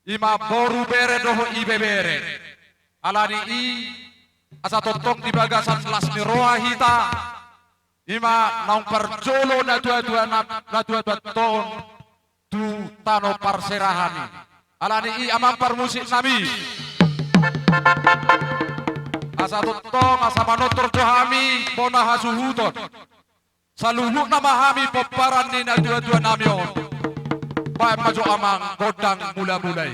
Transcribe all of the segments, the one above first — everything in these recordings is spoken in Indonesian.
ima boru bere doho ibe bere alani i asa totong di bagasan lasni roa hita ima naung perjolo na dua ton tu tano parserahani alani i amang parmusik nami asa totong asa manotor dohami bona hasuhuton saluhuk nama hami peparan ni na dua namion baik maju amang godang mula-mulai.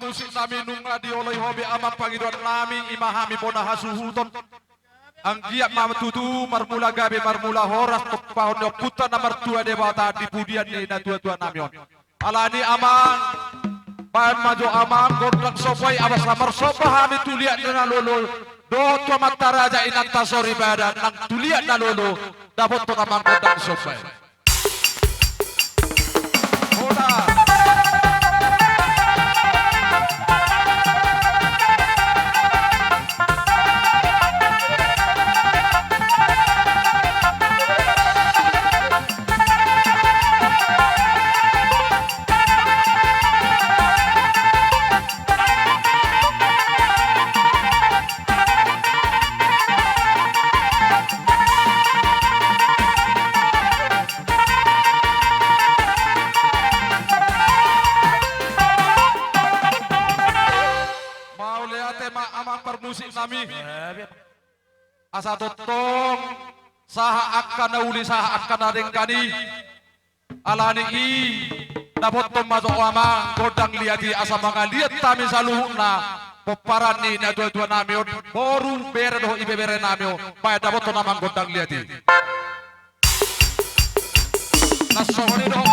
Musik nami nunga dioloi hobi amat pangidon nami imahami bona hasuhuton ang giat mamatutu marmula gabe marmula horas tokpahon no puta na martua debata di pudian ni na tua namion alani amang pan maju amang godang sopai abas lamar sopa hami tuliat na lolo do tua mataraja inanta sori badan nang tuliat na lolo dapat to amang godang sopai hoda musik nami asa totong saha akan nauli saha akan adengkani alani i dapat tomazo amang godang liati asa mangaliat tami saluhuna peparan ni na dua namion boru bere doh ibe bere namio paya dapat to namang godang liati nasohoni doh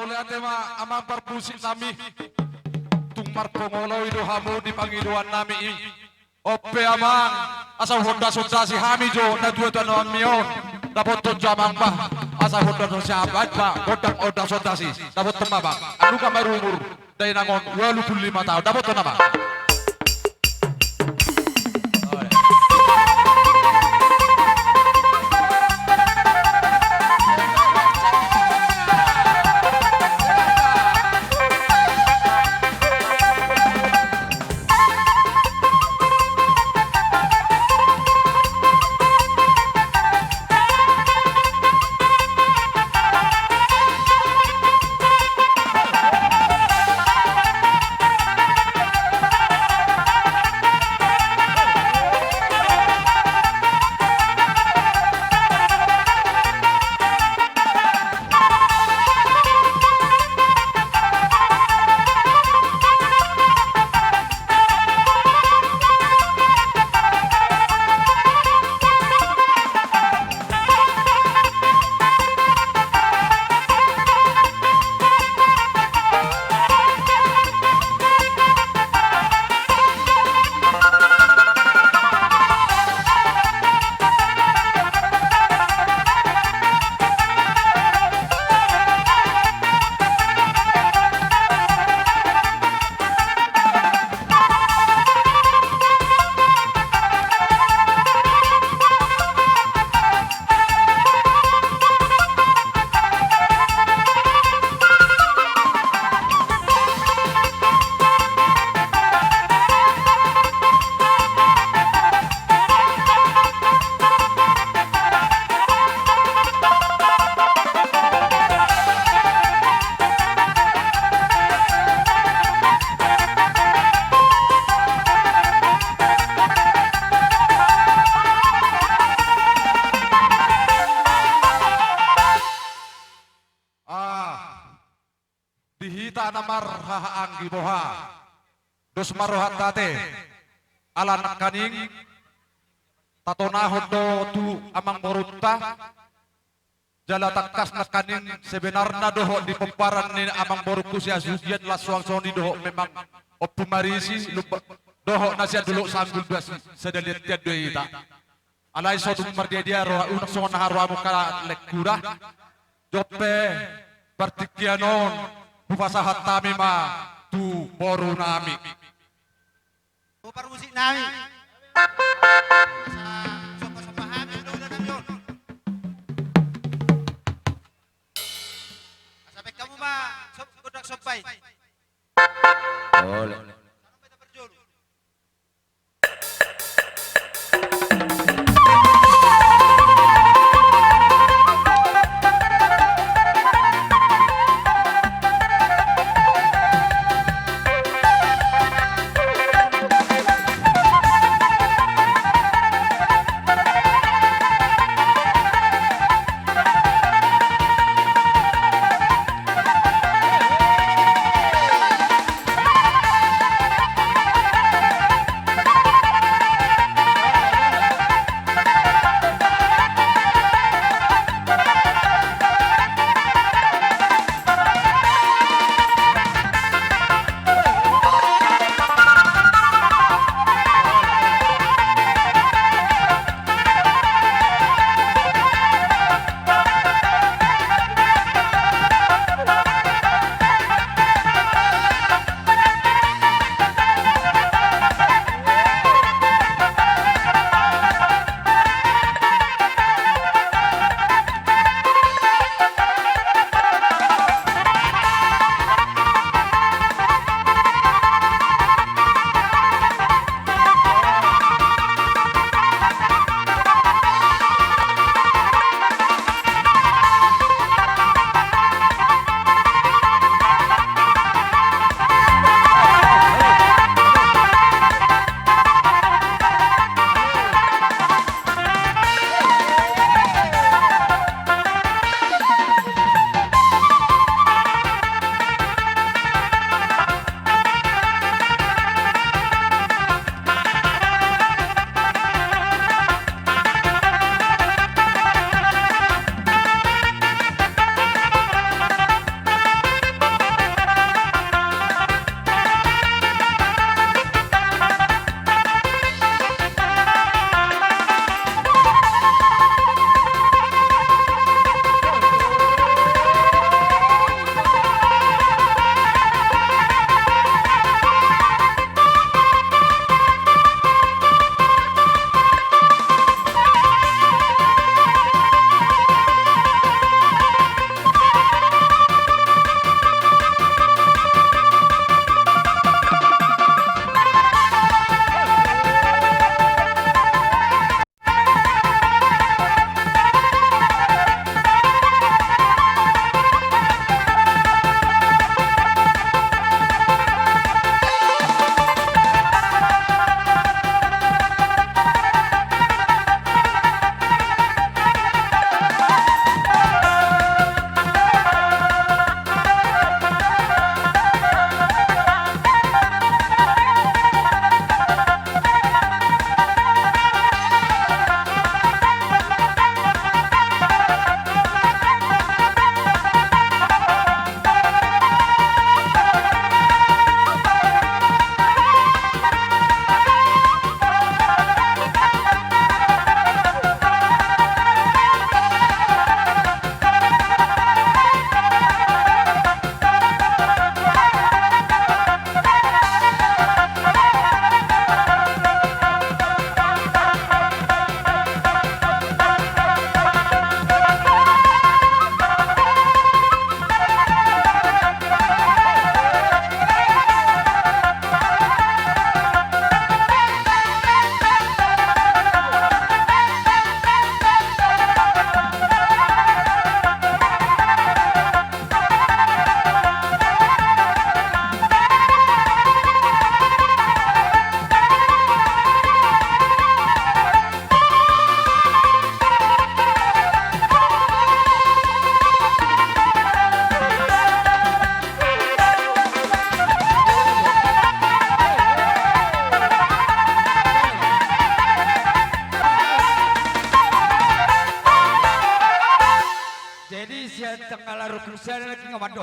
oleh atema amang parpusik nami tumar pongolo ido hamu di pangiduan nami ope amang asa honda si hami jo na dua tano mion dapat ton jamang bah asa honda si abad bah godang honda si dapat temabang anu kamar umur dari nangon 25 tahun dapat ton apa dihita namar hahaang giboha dos marohat tate alanak kaning tatonahod do tu amang borunta jala takas na kaning sebenarnya doho di pemparan ni amang boruku siya sujian laswang soni doho memang opumarisi lupa doho nasya dulu sanggul bias sedaliat tiad do ita alay so tumar dia roha unak so naharwa muka lekura jope partikianon bufasahat tami ma tu boru nami Upar musik nami sopa-sopahan udah nami yun sampai kamu mah kudak sopai Boleh. sampai tak berjuru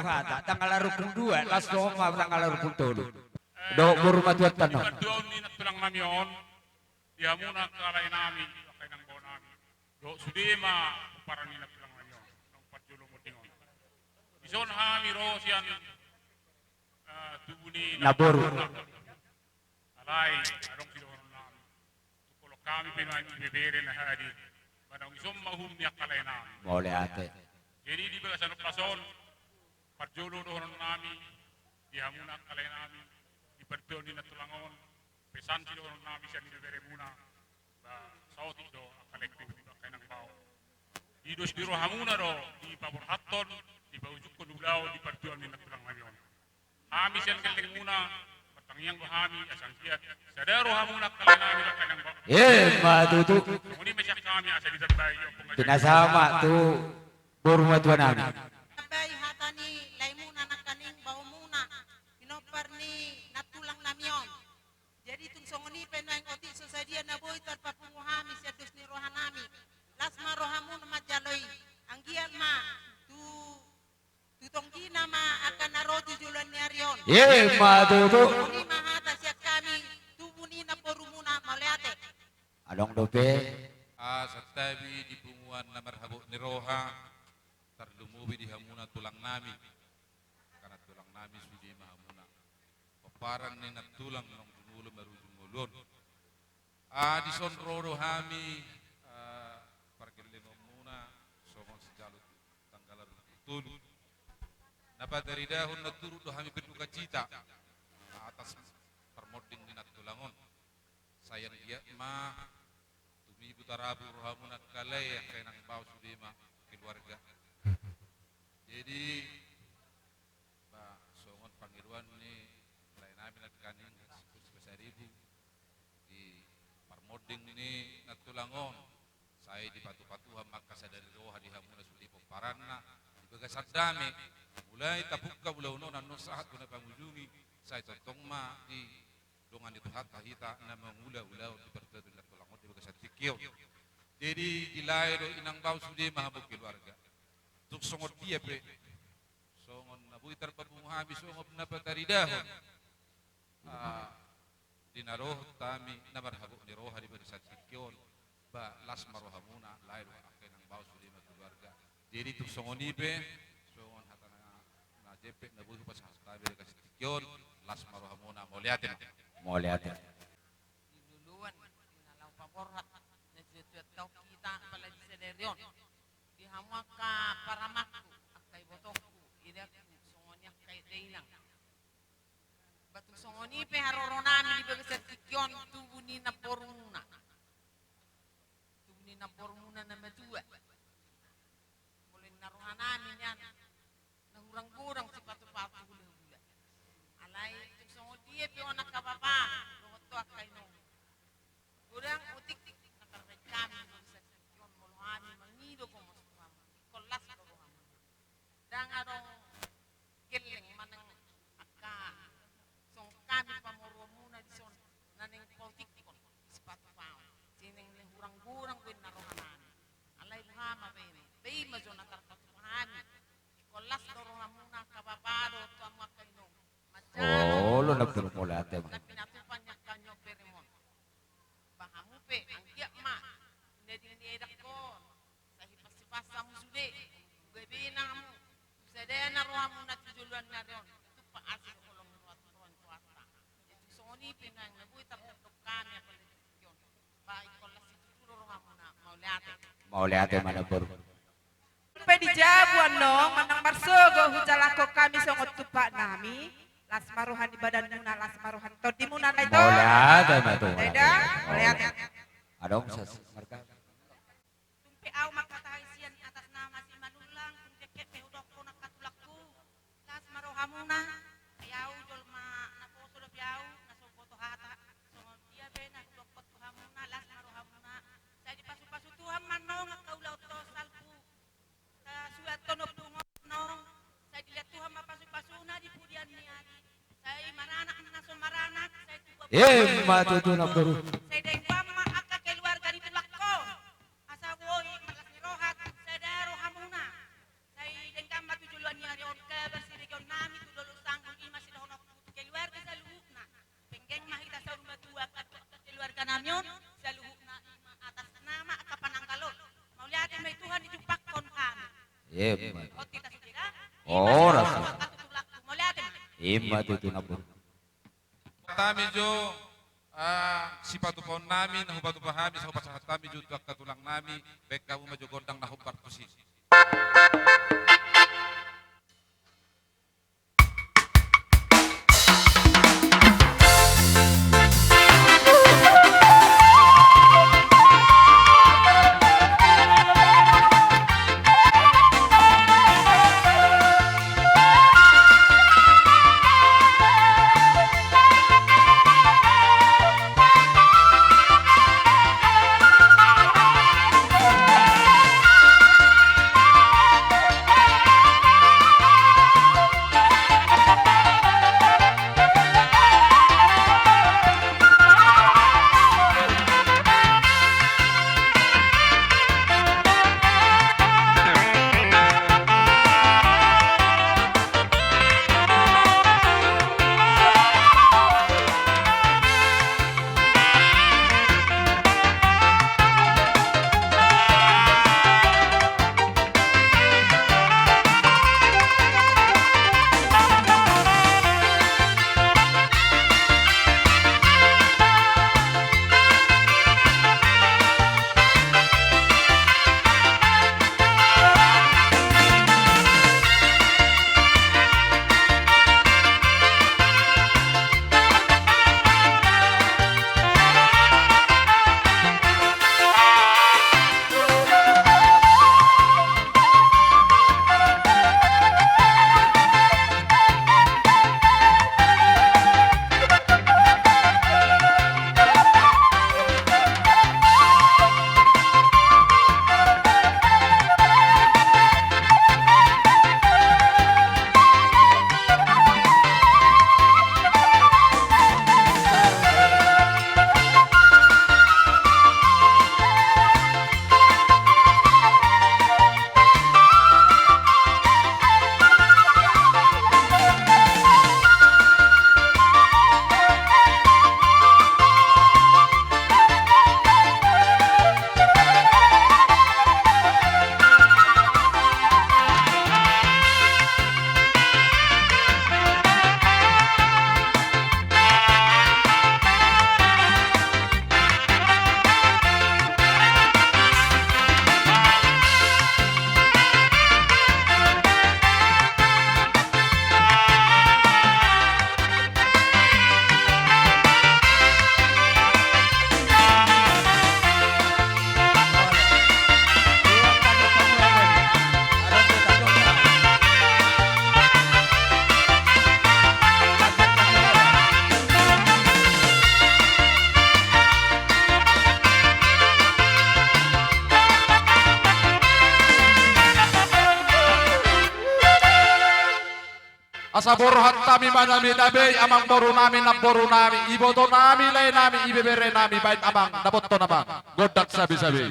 hata tanggal rukun 2 las doma tanggal rukun 3 do burma tuat tanah Doon ni natulang namion, diha muna kalay namin, kay nang bawa namin. Do sudema para ni natulang namion, ng patjulo mo tingon. Ison hami ro siyan tubuni Nabor. Alay, arong siloron namin. Tukulo kami pinahin ibibere na hadi. Manang isom mahum niya kalay namin. boleh ate Jadi di baga sa pason, patjulo doon namin, diha muna kalay namin. Iperdo ni natulangon, pesan sila orang namin siya nilibere muna, sauti do, kolektif di bakay ng bao. Idos di rohamuna do, di paborhaton, di baujuk ko lulaw, di pertuan ni natulang ngayon. Hami siya galing muna, matangyang ko hami, asang siyat, sada rohamuna kalay namin bakay ng bao. matutu Muni masyak kami asa di tatay, yung pengajian. pinasama tu burma tuan namin Abay hatani laimuna nakaning bau muna pinopar ni natulang namyon. Jadi tung songoni penang oti sosadia na boy tarpa punguhami siadus ni rohanami. Lasma rohamun majaloi. Anggiat ma tu tonggina ma akan narodi julan ni arion. matutu Ini mahata siat kami tubuni na porumuna maleate. adong dope Sa tabi di punguan na marhabo ni Roha tardumubi di hamuna tulang nami karena tulang nami sudi mahamuna paparan ni natulang ng tumulo marujung ulon di son roro hami parkelino muna somong sejalut tanggalan tutun napadaridahon naturu do hami berduka cita atas permoding ni natulangon sayang dia ma Ibu tarabu rohamunat kalay yang kaya nang bawa sudima keluarga. Jadi songon pangiruan ni lain namin at kanin sebesar ibu di parmoding ni natulangon saya di patu-patuhan maka sadari roha di hamuna sudipo parana di bagasat dami mulai tapukka bulauno nano saat guna pangujungi saya totong ma di dongan itu hatta hita na mangula-ula di pertadu natulangon di bagasat tikyo. Jadi dilai do inang bau sude mahabuk keluarga. Tuk songot dia pre. Songon nabui terpapung habis songot napataridahon. Dinaroh tami namarhabuk ni roha di bagasat tikyo. Ba las marohamuna lai do akai nang bau sude ma keluarga. Jadi tuk songon ibe songon hata na jepe nabui pas hasta be bagasat tikyo las marohamuna mau liatin. mau lihat Duluan dinalau paborhat na tuet kau kita pala di sederion. Di hamaka paramakku akay botokku idaku songonya kay deilang. Batu songoni pe haroronami di bagasat tikyon tubuni na pormuna. Tubuni na pormuna na madua. Boleh naruhanami yan. Nahurang-gurang si patu-patu hula-hula. Alay tuk songodi pe onak kapapa. Rohoto akay no. Kurang utik nakarkay kami di bagasat tikyon muluhani mangido ko masuham. Ikolas ko roham. Dangarong geleng manang akka song kami pamoro muna di son naning politik kon sepatu pao sining hurang-hurang ko narohanan alay buhama bene bay mazo nakarkatuhani ikolas doroha muna kababado to ang makaino oh lo nagturo mo lahat na pinatupan niya kanyo peremon bahamu pe ang giyak ma hindi edak ko sa hipas-hipasa mo sude gabi na mo sadaya na roha muna tujuluan na ron ito pa asik kolong ruat-ruan tuata ito songoni pinang nabuhi tapos kami ang palitikyon ba ikolas ito roha muna mau lihat mana bor Pwede jabuan nong manang marsogo hujalako kami songot tupa nami las maruhan di badan muna las maruhan to di muna na ito mau lihat mana tuh Teda, lihat adong mereka tumpi aw makatahisian atas nama si manulang kung deket may udok ko nakatulakku las maruha muna ayaw jol ma naposo do piyaw nasoboto hata songot dia be na udok ko tuha muna las maruha muna saya di pasu-pasu tuhan manong akaulaw to salpu suat kono tungok nong saya dilihat Tuhan mapasu-pasu na di pudian ni adi saya maranak naso maranak saya juga matutu na bor saya deng pama akka keluarga di tulak ko asa woi malas ni rohat saya daro hamuna saya deng kamba tujuluan ni arion ke bersih yun, sa luhok na ima atas nama kapananggalon. Mauliatin may Tuhan ijumpak kon kami. Iya. O tita sila. Oh, rasa. Katutulak ko. Mauliatin. Ima itu nabur. Kami jo sipatu pon nami nahu batu pahami sa pasahat kami jo tuak katulang nami baik kamu maju gondang nahu partusi. Asa borhat tami manami nabe amang boru nami nam boru nami iboto nami lay nami ibebere nami bait amang nabotto namang godak sabi sabi.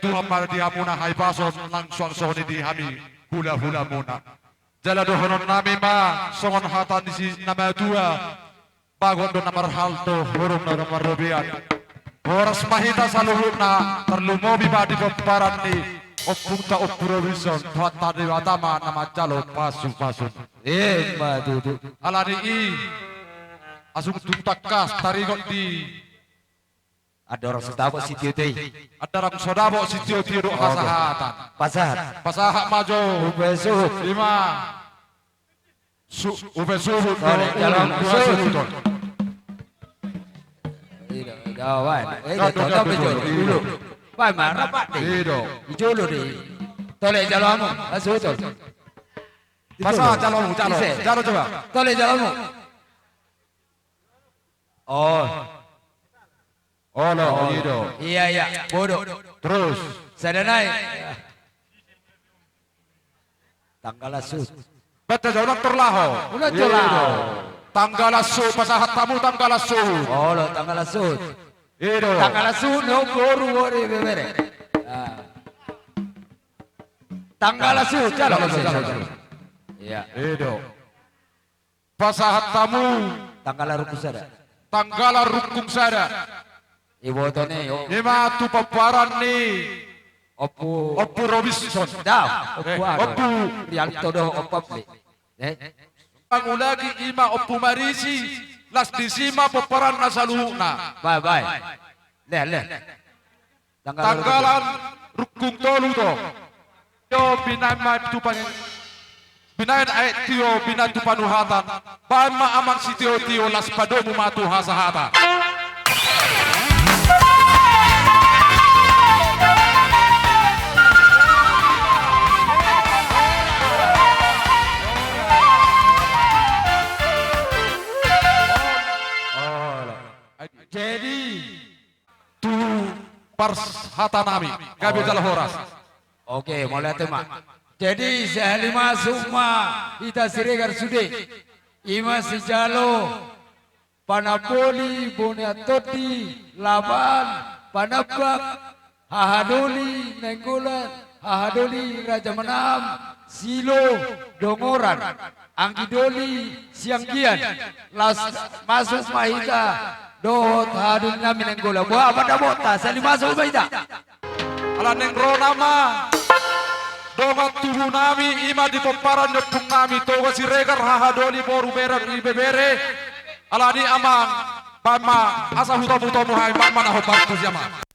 Tuhan pada dihamuna hai pason langsung sohoni dihami hula-hula muna. Jala dohonon nami ma songon hatan disi nama dua bagon do namar halto hurung do namar robian. Horas mahita saluhuna terlumobi badi peparan ni opungta opurowison tuata dewatama nama calo pasu. Matutu. Alani i asung tuntakas tarigot di Ada orang sedabo sitio teh. ada orang sodabo sitio tiro hasahatan. Pasahak majo Besok. lima ube suhut Sorry, jalan dua suhut. Kawan, tonton bejo dulu. Pai marah pak deh. Ido. Ijo lu deh. Toleh jalanmu, masuk tol. Pasah calon coba. Toleh jalanmu. Oh no, Ido. Iya, bodoh. Terus Saya naik. Tanggal asut. beta jauh terlaho. Udah jelas. Tanggal asu pasahat tamu tanggal asu. Oh, lo tanggal asut. Ido. Tanggal asut lo baru bebere. Tanggal asut, jalan. Iya. Ido. Pasahat tamu Tanggal rukun sada. tanggal rukung sada. Ibu tone yo. Lima tu paparan ni. Oppo. Oppo Robinson. Dah. Oppo. Yang todo oppo. Ang ulagi ima oppo marisi. Las disima paparan na saluhuna. Bye. Leh. Tanggalan rukung tolu to. Yo binama tupan. Binayan ay tiyo binatu panuhatan. Bama amang si tiyo las padomu matu hasahata. Jadi tu pars hatanami gabi horas. Oke, mulai tema. Jadi sehalima summa ita siregar sude. Ima sejalo panapoli boniatoti laban panabak hahadoli nenggolan hahadoli raja menam silo dongoran anggidoli sianggian las masuk mahita dohot hadun nami nenggolan buah apa dah bota sali masuk mahita. Ala neng ronama dongat tubuh nami ima di pemparan nepung nami toga si regar hahadoli boru berak ibebere ala di amang bama asa huta muhai bama na hobarku siama.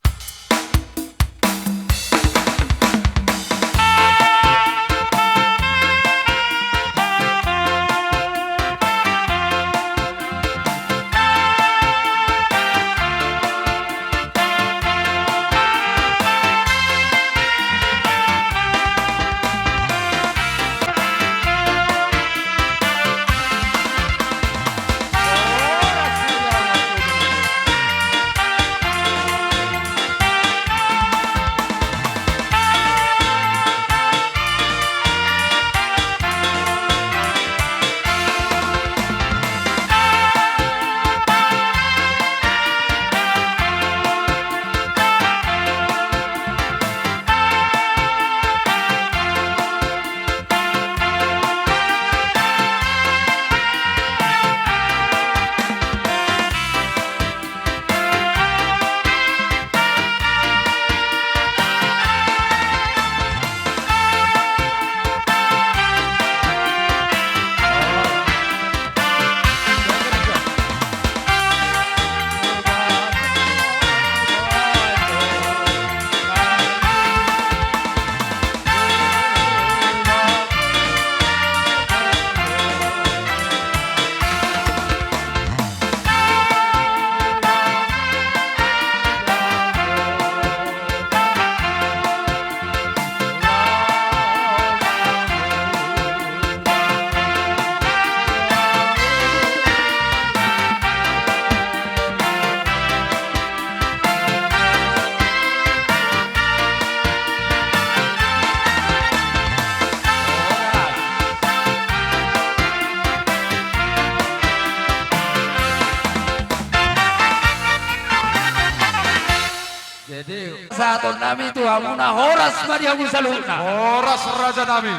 pasahaton nami tu hamuna horas mariamu saluna. Horas raja nami.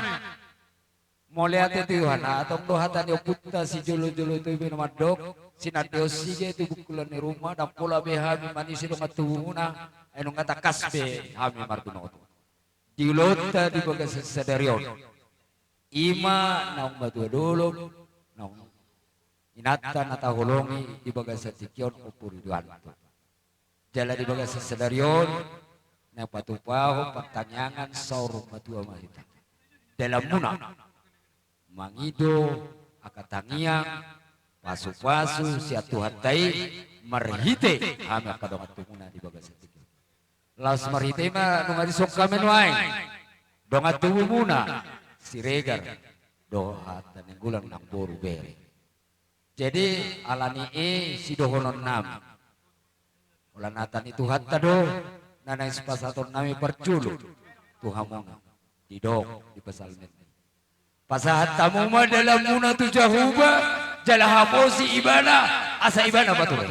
Molihat Tuhan atong dohatan yo putta si julu-julu tu ibnu madok sinatyo sige tu bukulan ni rumah dan pula behami manisi do ngatuhuna anu ngata kasbe hami martuno. Dilota di bagas sadarion. Ima naung batu dulu naung inata nata holongi di bagas satikion upur duan. Jala di bagas sadarion na patupaho pertanyaan saur batu amahita. Dalam muna mangido akatangiang pasu-pasu siat Tuhan tai marhite hami akadong atumuna di bagas satikion. Las marhite ma nung adi sok kamen wae. Dong atumu muna siregar dohat dan gulang nang boru bere. Jadi alani si dohonon nam. Ulanatan itu hatta do nanai sepasaton nami perculu tuhamona di dok di pesalmet. Pasahat tamu ma dalam muna tu jahuba jala haposi ibana asa ibana batur.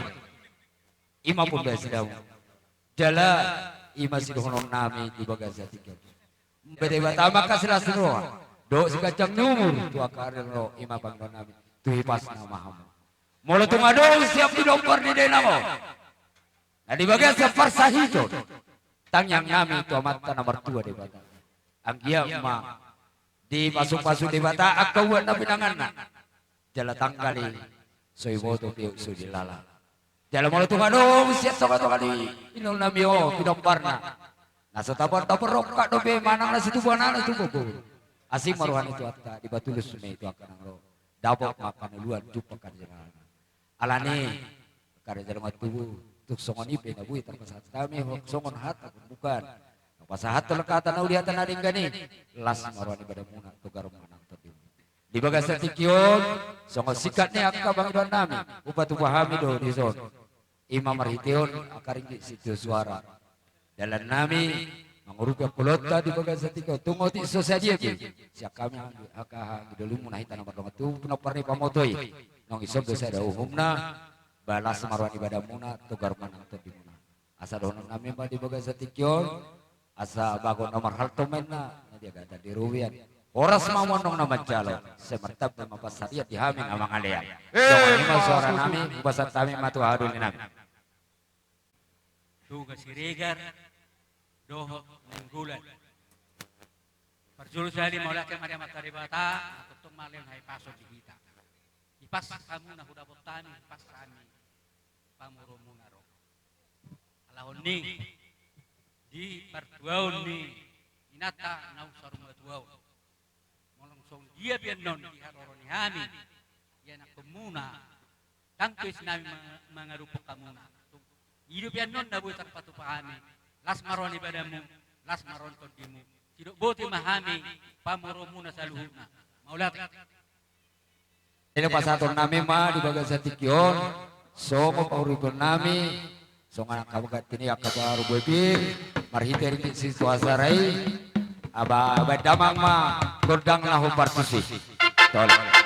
Ima pun basidamu. Jala ima si dohonon nami di bagasa tiga. Bede batama kasilas roa. Do si kacang numur tu akarin ro ima pangdon nami. Tu hipas nama hamu. Mula tu ngadong siap di dompor di denamo. Nah di bagian safar sahijo. Tangyang nami tu amat nomor 2 di bata. Anggia ma di pasuk-pasuk di bata akawan na pinangan. Jala tanggali soy boto piu sudilala. Jala mula tu ngadong siap toka-toka di inul nami o pidomparna. Nah setapar-tapar rokak dobe manang na situ buana na tu bobo. Asing maruhan itu atta di batulus sunai itu akan ngro. Dapok makan luar jumpa karjalan. Alani karjalan tubuh tuk songon ipe na bui terpasat kami songon hat bukan. Pasahat telekatan au lihatan ading gani. Las maruhan ibadah muna tugar manang tadi. Di bagas tikion songon sikatnya akka bangidon nami. Upatu pahami do di zon. Imam marhiteon akaring di situ suara. Dalam nami mengurupkan kulota di bagas tikion tungo ti sosadia bi. Siak kami aka dulu munahita nomor dong tu penoparni pamotoi. Nong isob dosa ada umumna balas maruan ibadah muna tugar manang tadi muna. Asa donon nami ba di bagas tikion asa bagon nomor haltomenna dia kata di ruwian. Horas mamonong nama calo semertap nama pasariat dihamin amang alea. Jangan ima suara nami ubasat kami matu hadul nami. Tugas siregar doho minggulan. Perjulu sali maula ke Maria Matari Bata tutung malen hai paso di kita. Ipas kamu na huda botani pas kami pamuro munaro. Alahon ni di pertuaun ni inata na usar matuau. Molongsong dia bian non di haroroni hami. Ya nak kemuna. Tangkis nami mengarupuk kamuna. Hidup yan non na buitak patupahami. Las maron ibadamu, las maron kondimu. Tidak boti mahami, pamuro muna sa luhuna. Maulat. Ini pasaton nami ma di bagas tikion. Songo pauripon nami. Songo anak kabagat ini akabaru bebi. Marhite ringgit situasi rai. Aba damang ma gordang lahu partisi. Tolong.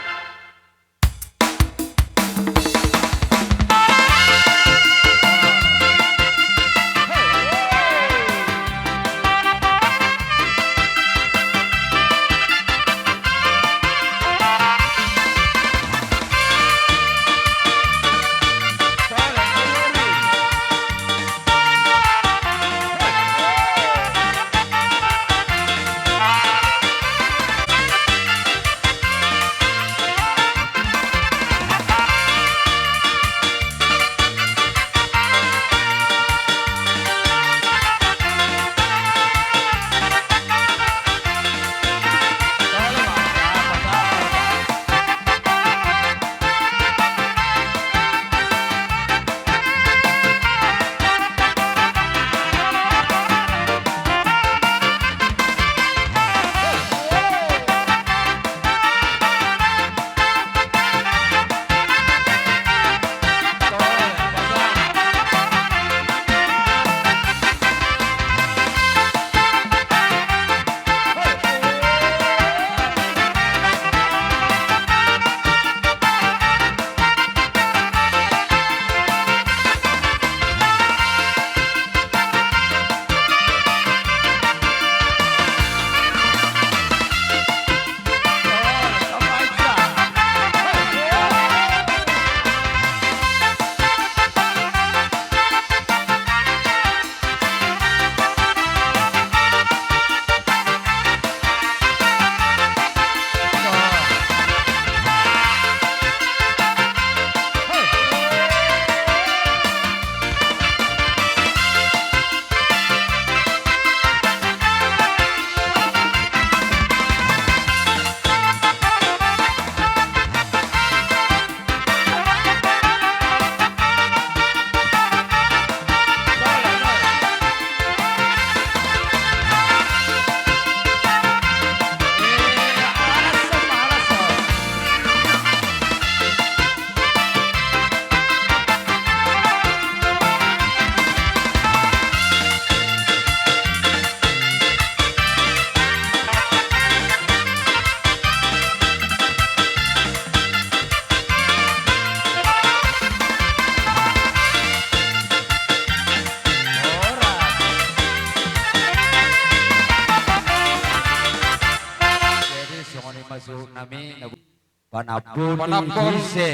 Panabuni Panabol. dise.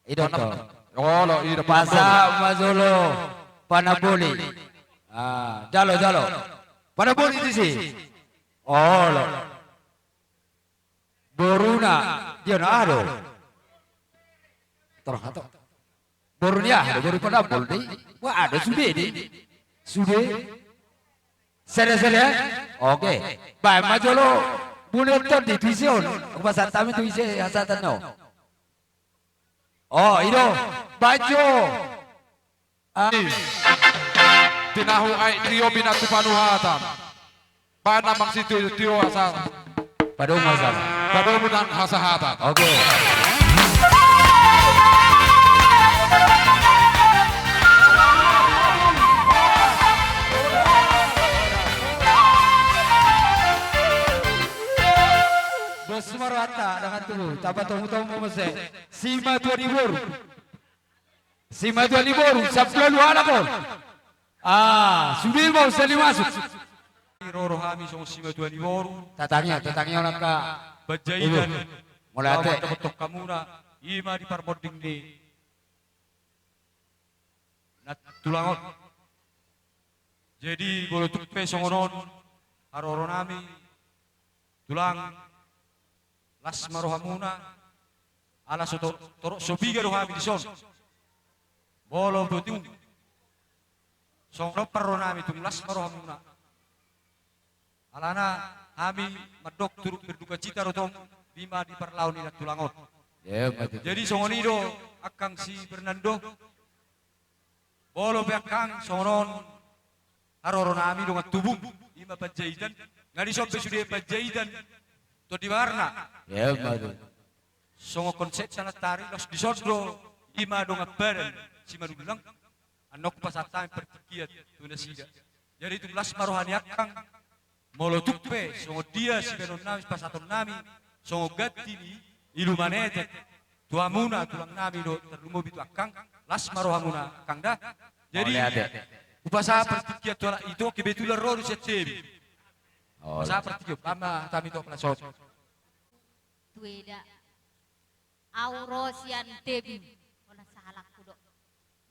Itu toh. Oh, lo ida Pasa mazolo panaboli. Jalo. Panaboli dise. Oh lo. Boruna dia na ado. Terhato. Borunya ada baru panabol deh. Wah ada sudah deh. Sudah. Sere. Oke. Baik mazolo. Bulan ton di tuition. Pasal kami tuition hasatan no. Oh, itu baju. Tinahu ay trio binatu panuhatan. Bana mang situ trio asal. Pada umur sama. Pada mudan hasahatan. Oke. Bersuara dengan tubuh. Tapa tamu mese. Sima 2000. Sima 2000. Sabtu luar apa? Sudah mau sekali masuk. Roro hami song sima tuan iboru. Tatangnya orang ka. Bajaidan. Mulai ate. Betok kamuna. Ima di parmoding ni. Nat tulangot. Jadi bolo tupe songonon. Haroro nami. Tulang. Las marohamuna. Ala soto torok sobiga rohami di son. Bolo betul. Songro perronami tung las marohamuna. Alana kami medok turut berduka cita rotong bima di perlaun inak tulangot. Jadi songonido akang si Fernando. Bolo beakang songonon haroro nami dengan tubung ima pajaidan. Ngadi sobe sudah pajaidan. To di warna. Ya betul. Songo konsep sangat tari los di sodro ima dong badan si marulang. Anok pasatan pertikiat tuna sida. Jadi itu las marohani akang molo tupe songo dia si benon nami pasaton nami songo gatti ni ilu manete tuamuna tulang nami do terlumo bitu akang las marohamuna akang dah. Jadi upasa pertikiat tuala itu kebetulan rodu setebi. Upasa pertikiat pama kami to plasot. Tueda aurosian tebi ona salah kudo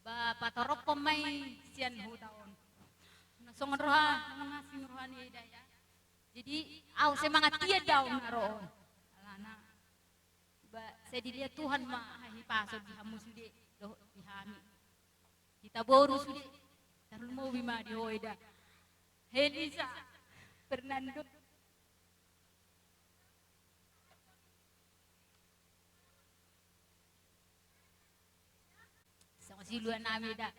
ba patorop pemai sian hudaon na songon roha ngasing rohani daya jadi au semangat dia daun naroon alana ba saya dilihat Tuhan mah hi paso di hamu sude doh di hami kita boru sude tarul mau bima di hoida Helisa Fernando siluan nami da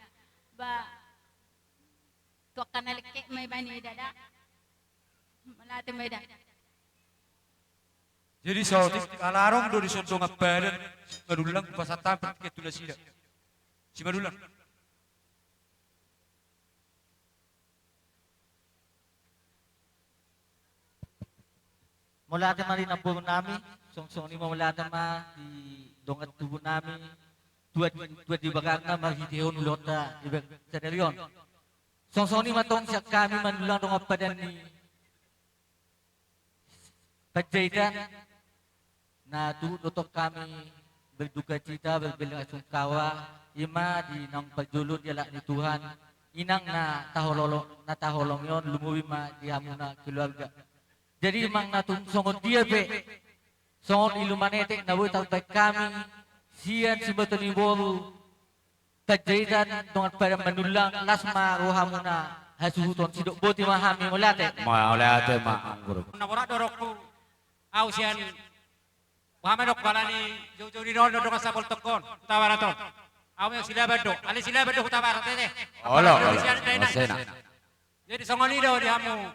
ba tuakan alek may bani da malate may da. Jadi saudi alarong do di sondo ngabadan madulang pasatan pertikiat tula sida. Si madulang. Mula mali na po nami, song ni mula ma di dongat tubuh nami. Tuat di bagang na mahidihon ulota ibang senerion. Song-song ni matong siya kami manulang dong apadan ni pagjaitan na tutok kami berduka cita berbelang sungkawa ima di nang pagjulod yala ni Tuhan inang na taholong yon lumuwi ma di hamuna keluarga. Jadi mang natung songon dia be songon ilumanete na buhay tampay kami sian si batoni boru tajaidan dengan pada menulang lasma rohamuna hasuhuton sidok boti mahami mulate Ma anggur. Namora dorokku au sian Muhammad balani jojo di nono dengan sapol tokon tawaraton au yang sila bado ali sila bado tawarat teh Olo. Masena. jadi songoni do di hamu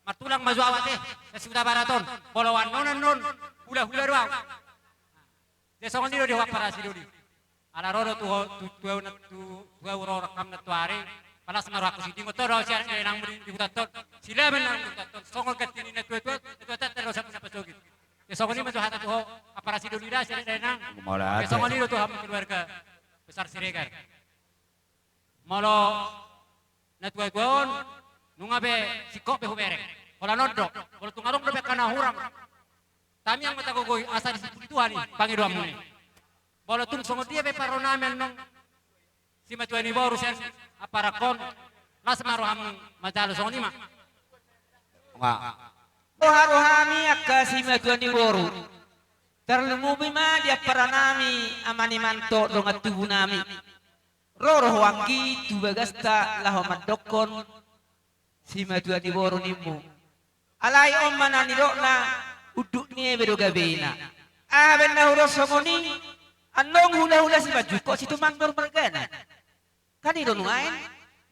matulang maju awate sesudah baraton polawan non hula ruang dia songoni do di wak para sidodi ala rodo tu uro rakam na tuare palas maraku sidi ngotoro sian nang di hutaton sila menang hutaton songol katini na tu terus apa pasogi dia songoni maju hata tu para sidodi dah sian nang dia songoni do tu ham keluarga besar Siregar malo na tuon nungabe sikop be huberek Wala nodok, wala tungarong do kana hurang. Tami yang mata kogoi asal di Tuhan ni pangiruam mo ni. Bolo tung songo dia be paro namen nong si matuani boru sen aparakon las maroham majalo songo ni ma. Enggak. Roha-rohami akka si matuani boru. Terlumubi ma dia paranami amani manto dongat tubuh nami. Roro wangi tubagasta laho madokon si matuani boru nimu. Alai om manani rokna uduk ni bedo gabena. Ben na huro songoni anong hula-hula si baju kok situ mangdor mergana. Kan itu nuain.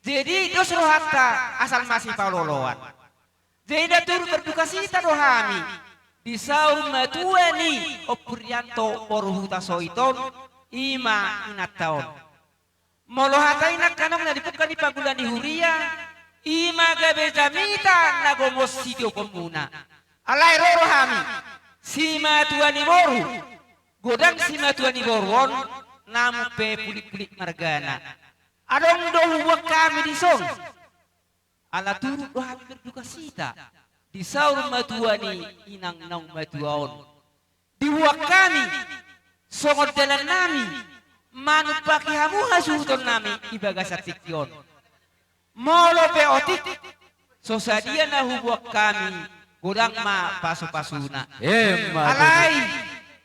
Jadi dos rohata asal masih pauloloan. Jadi datur berduka sita rohami. Di saur matuani opurianto poruhuta soiton ima inataon. Molohata inak kanong na dipukan di pagulan di huria. Ima gabe jamita nagomos sidio komuna. Alai rohami. Si matuani boru. Godang si matuani boruon namu pe pulik-pulik margana. Adong dohu kami di song. Ala turut rohami berduka sita. Di saur matuani inang nang matuaon. Di kami songot dalan nami. Manut paki hamu hasuton nami ibaga satikyon. Molo pe otik. Sosadia na hubuak kami. Godang ma pasu-pasuna. Alai.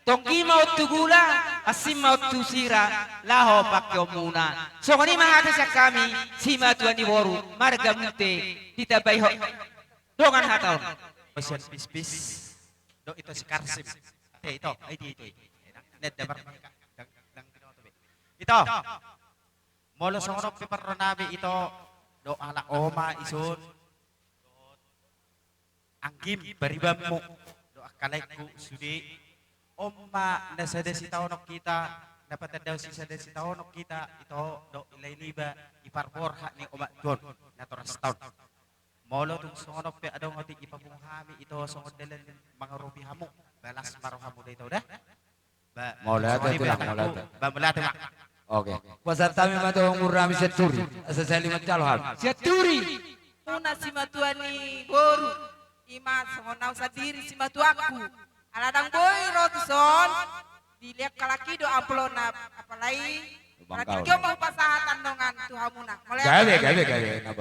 Tongki mau tugula, asim mau tusira, laho pakyo muna. So kani mahata sa kami, si matuani boru, marga mute, ditabay ho. Dongan hataw. Pasyan pis-pis. Do ito si Karsim. Ito, ay dito. Net dabar. Ito. Molo sa orok piparo nabi ito. Do alak oma isun. Angkim baribam mo. Do akalay ko sudi. Oma nasada si taonok kita dapat daw si sada si taonok kita ito do ilay liba iparpor ha ni oma don naturas taon. Molo tung songonok pe adong oti ipabunghami ito songod dalan mga rupi hamu balas maro hamu dito dah. Molata tulang molata. Ba molata mak. Oke. Pasar tami mato ngurami seturi. Asa sali macalhal. Seturi. Una si matuani boru. Ima songonau sadiri si matuaku. Aladang boy rotuson dilihat kalaki do amplona apalai berarti kau mau pasahatan dongan tuhamuna. Gawe na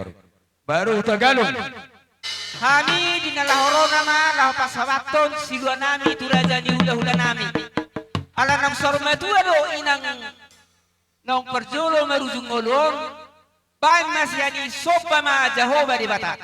baru Tagalog. Kami di nalahoro nama laho pasawaton silua nami turaja ni hula-hula nami. Ala nam sorma tua do inang nong perjolo merujung ngolong. Baik masiani sopa ma Jehovah di bata.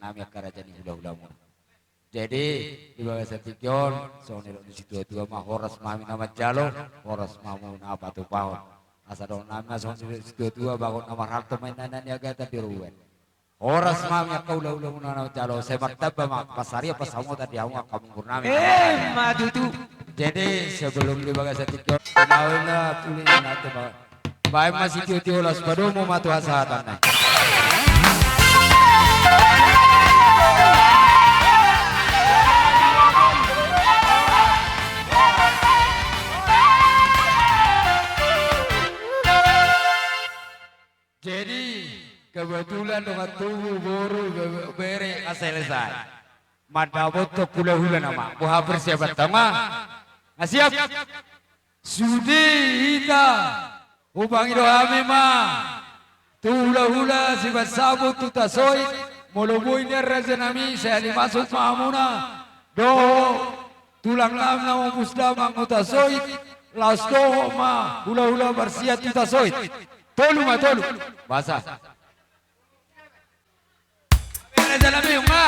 nami kerajaan hula-hula muna. Jadi di bawah setikion, sonero di situ tua mah horas mami nama jalo, horas mamu apa tuh pahon. Asa dong nama sonero di situ tua bangun nama harta mainan ya gata biruan. Horas mami kau hula-hula muna nama jalo, saya martaba mak pasari apa samu tadi aku kamu purnami. Madu tu. Jadi sebelum di bawah setikion, kenalnya tulis nanti pak. Baik masih tiup-tiup las padomu matu hasatan. Jadi kebetulan dengan tubuh baru bere selesai. Madabot to pula hula nama. Buha persiapan tama. Siap. Sudi hita. Ubang idohame ma. Hula-hula si basabot tutasoy. Muluboy niya razanami saya dimasuk maamuna. Do tulang lam na musda mang utasoy. Laos do ma hula-hula bersiat tutasoy. Tolu ma tolu. Basa. Razanami ma.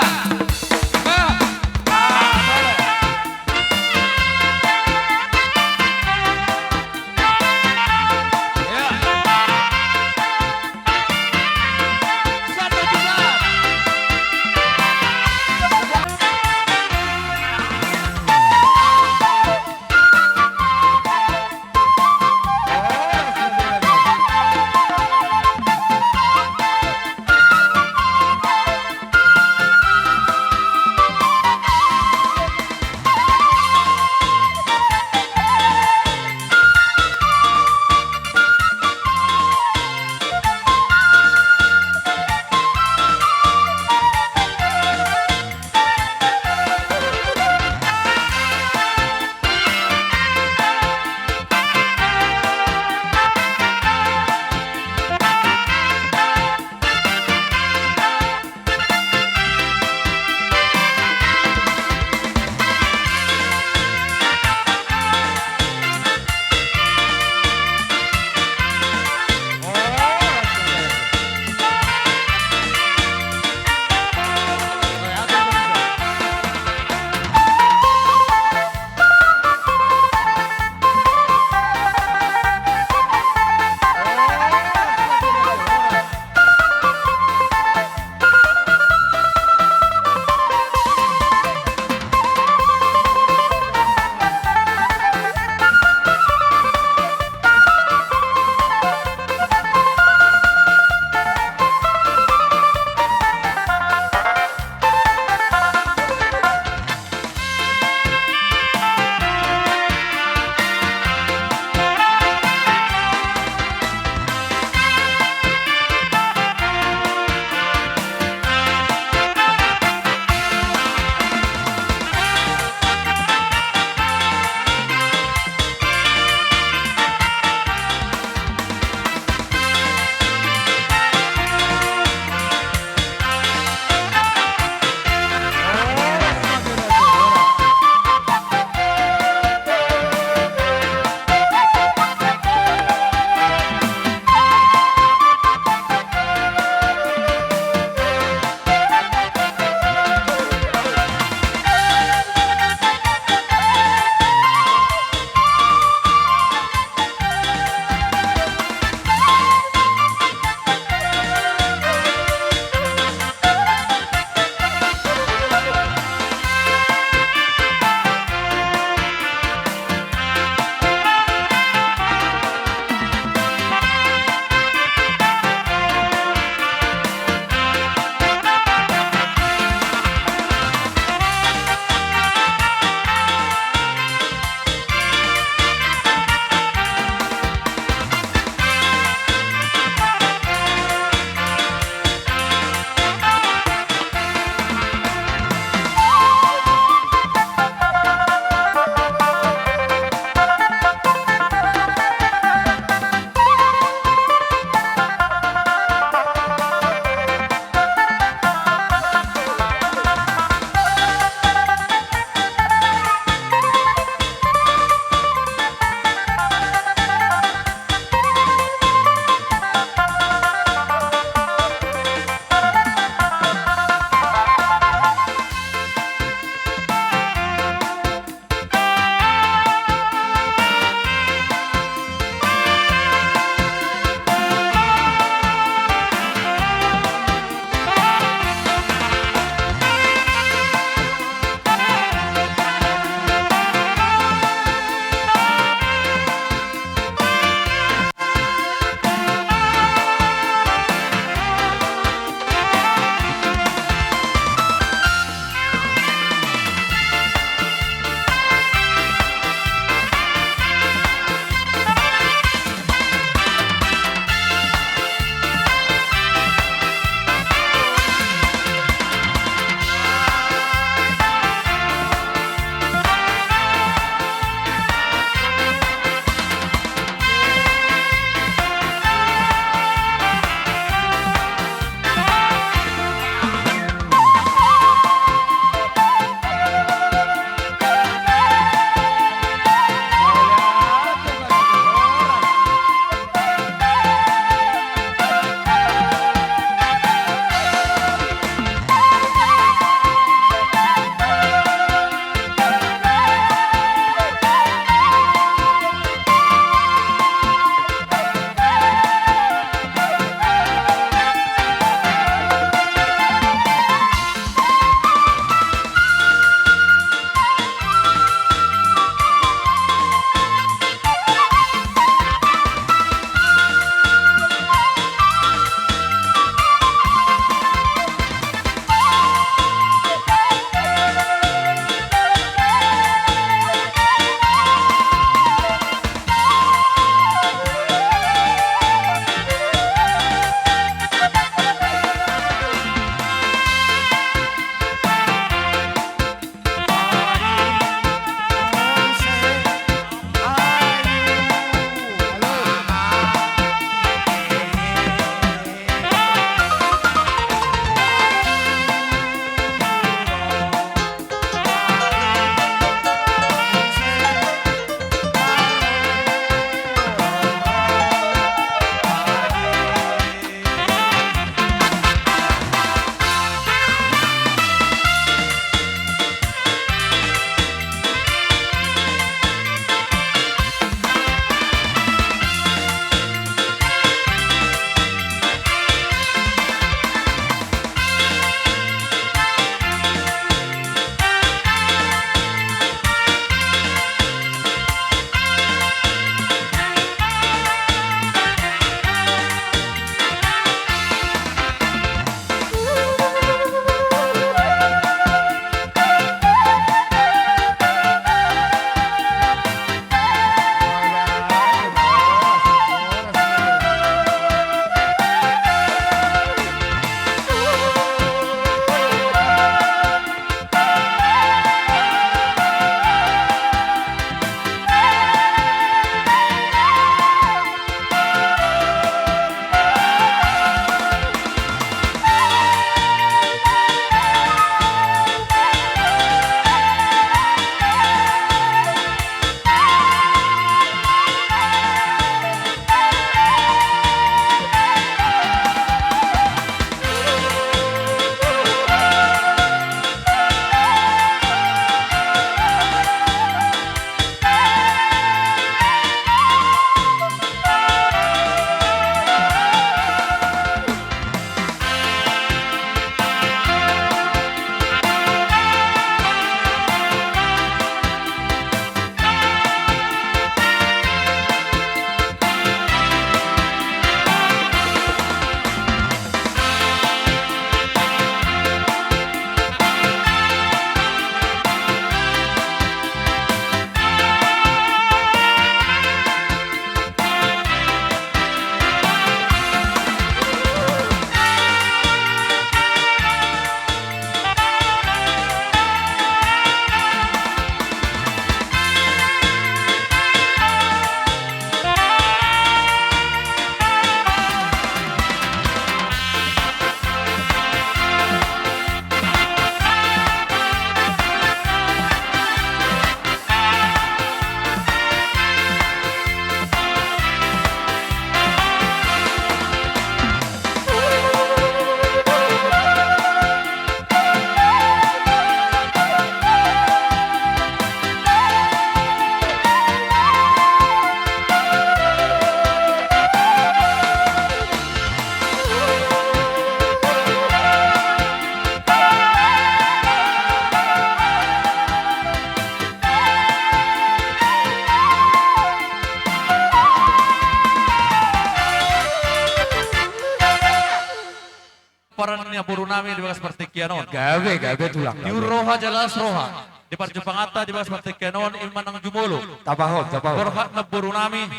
paparannya buru nami di bagas seperti kianon. Gawe tulang. Di roha jelas roha. Di parjepangata di bagas seperti kianon imanang jumolo. Tabahot. Borhat na buru nami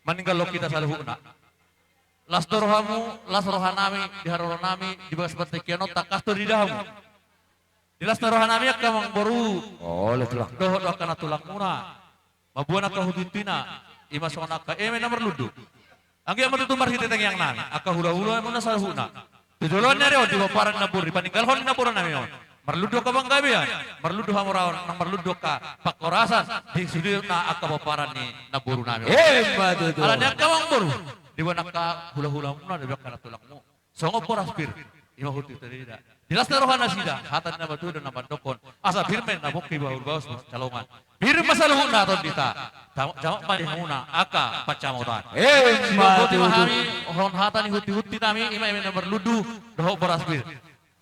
meninggal lo kita saluhuna. Las rohamu, las roha nami di haroro nami di bagas seperti kianon tak kasto di dahamu. Di las roha nami akamang boru. Oh, le tulang. Doh kana tulang muna. Mabuana ka hudutina. Ima sona ka nomor ludu. Anggi amat itu marhite teng yang nami. Aka hula-hula muna saluhuna. Tujulon rio di paparan na buru paninggal hon na buru nami. Marludo ka bang gabian, marludo hamurawan, nang marludo ka pakorasan, di sudi na aka paparan ni naburu nami. Madu tuh. Ala niya ka bang buru, di ba naka hula-hula mo na, di ba ka natulak mo. Songo po raspir, ima huti terida. Dilas na rohan na sida, hatan na batu dan nabandokon. Asa birmen na bukki bahul baus calongan. Bir masaluhun na ton dita. Jamak pa muna, aka pacamotan. Madu tuh. Mahami, hon hatan ni huti-huti nami, ima na marludo, doho po raspir.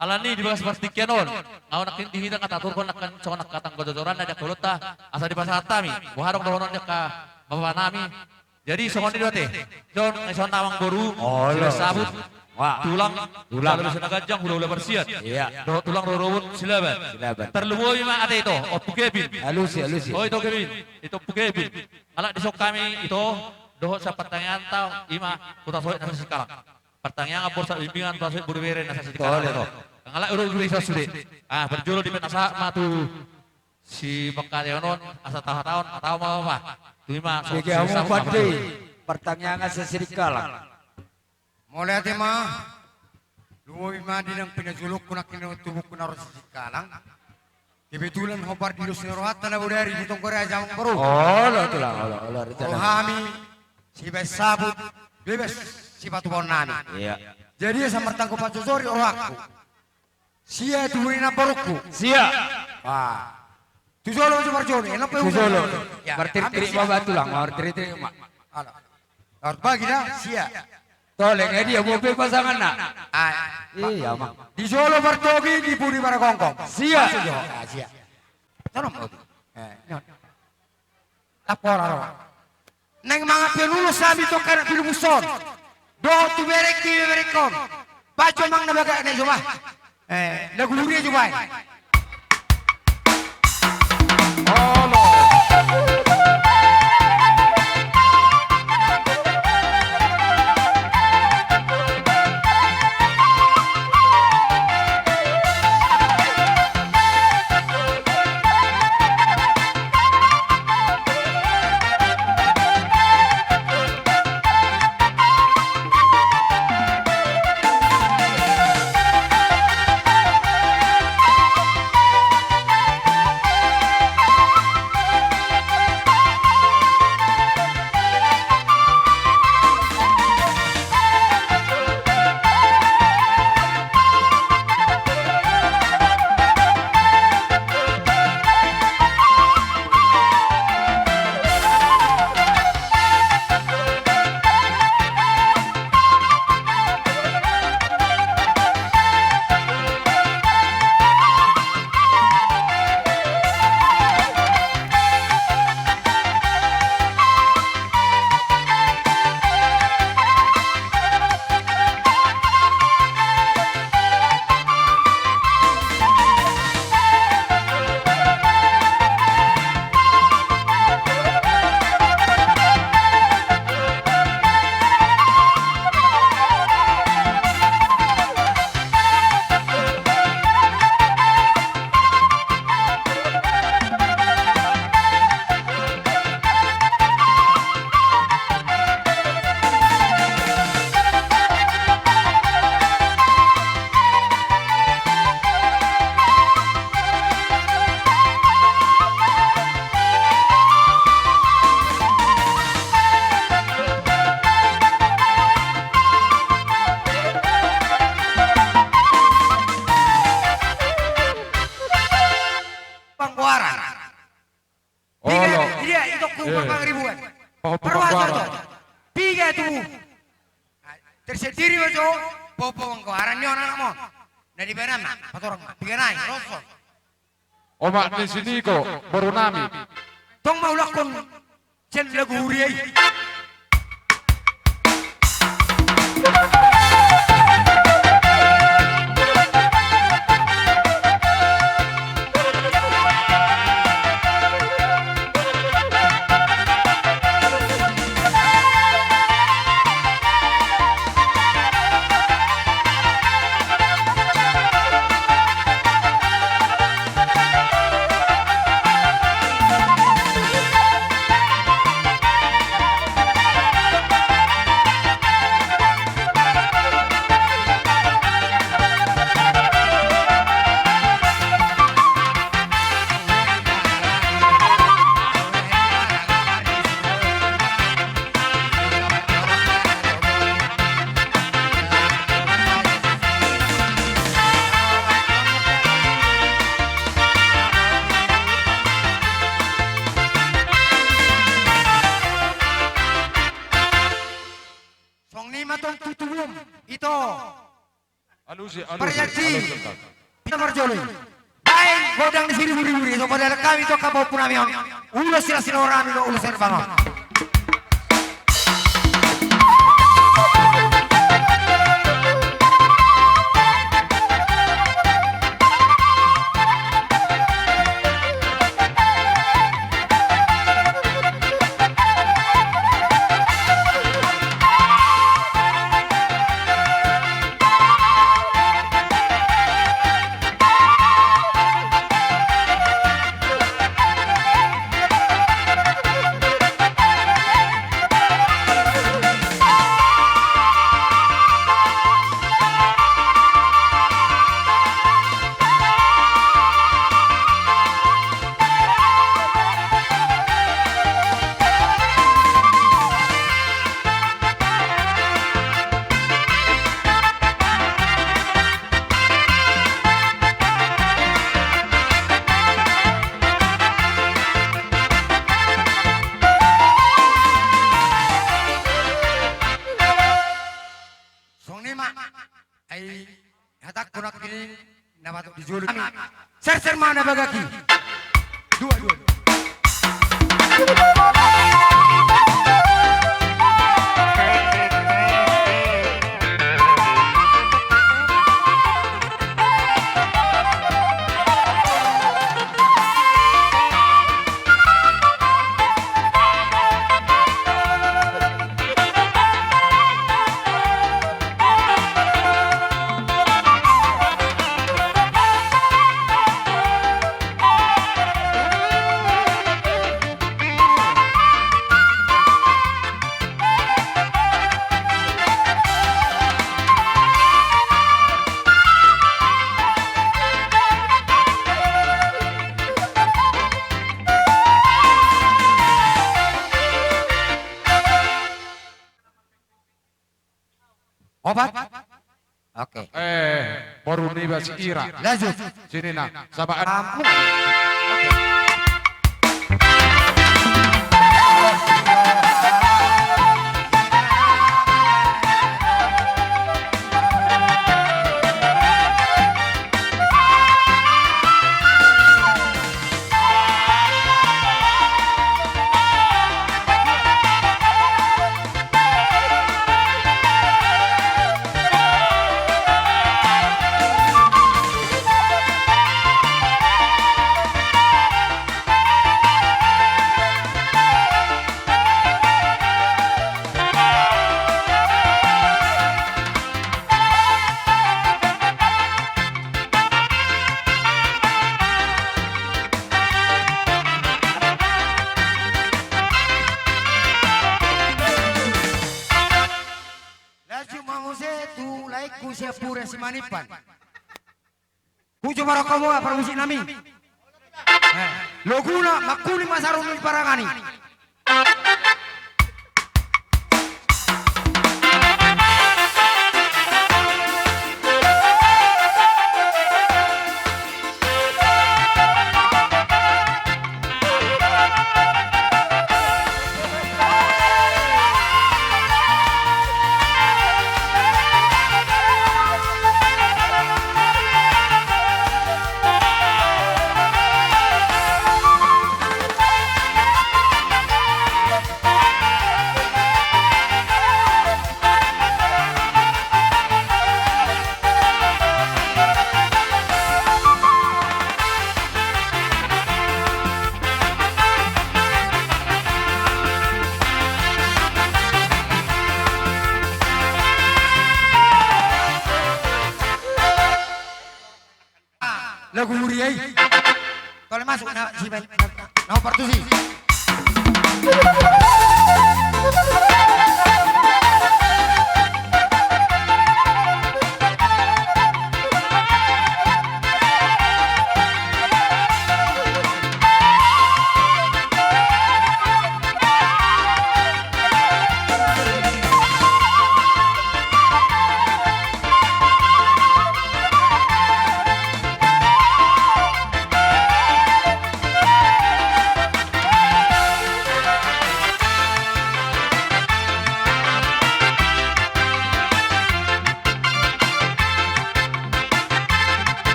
Alani di bagas seperti kianon, ngau nak dihidang kata turkon akan cowok nak katang gojojoran ada kulota, asa di pasar tami, buharong dohonon ka bawa nami. Jadi songon di dua teh, don ngeson tawang boru, sabut, tulang, lalu bisa nagajang hula bersiat, doh tulang rorobut silaban, terluboy mah ada itu, pukebin, Halusi. oh itu kebin, itu pukebin, alak disok kami itu, doh sa pertanyaan tau, ima putar soek nasi sekarang. Pertanyaan apa sa bimbingan pasal berbeda nasa sekarang itu. Ngalak urut bisa sudah. Berjulu di penasa matu si Mekayonon asa tahun atau apa? Lima. Bagi kamu pasti pertanyaan sesirikalang. Mulai tema, lu imadi ng pinajulok ko na kinutubok ko na rin sisikalang. Kebetulan hobar di Lusirohat na budari ditong Korea jamang baru. Oh, tulang. Rohami, si Besabut, bebas. Si batu pohon nami. Iya. Jadi sama tangko pacosori orangku. Sia tuhurin na baruku. Sia. Tujolo cuma joni. Enak pe Tujolo. Bertiri-tiri bawa tulang. Bertiri-tiri mak. Harus bagi dah. Sia. Toleng dia mobil pasangan nak. Iya mak. Di Solo bertogi di Budi Baragongkong. Sia. Sia. Tolong. Lapor. Neng mga penulo sabi to kana pilubuson. Do tu berek ti berekom. Baco mang nabaga na juma. Naguluri juma. Tersediri wajo, popo mangkuaran ni orang mo. Dari beram, patorang, piganay, rosol. Omak di sini kok, baru nami. Tong mau lakon, jen lagu huriay. Alusi, Perjanji. Kita berjoloi. Baik, godang di sini buri-buri. So pada kami to kapau punamion. Ulos sila orang lo ulos bangun. Ser mana bagaki? Dua. Obat? Oke. Baru nih basi Ira. Lanjut. Sini nak, sabaan. Kamu. Pura si Manipan. Kujo marakamu permusik nami. Loguna makuli masarun di parangani. Lagu Muriai. Kalau masuk na si na partusi.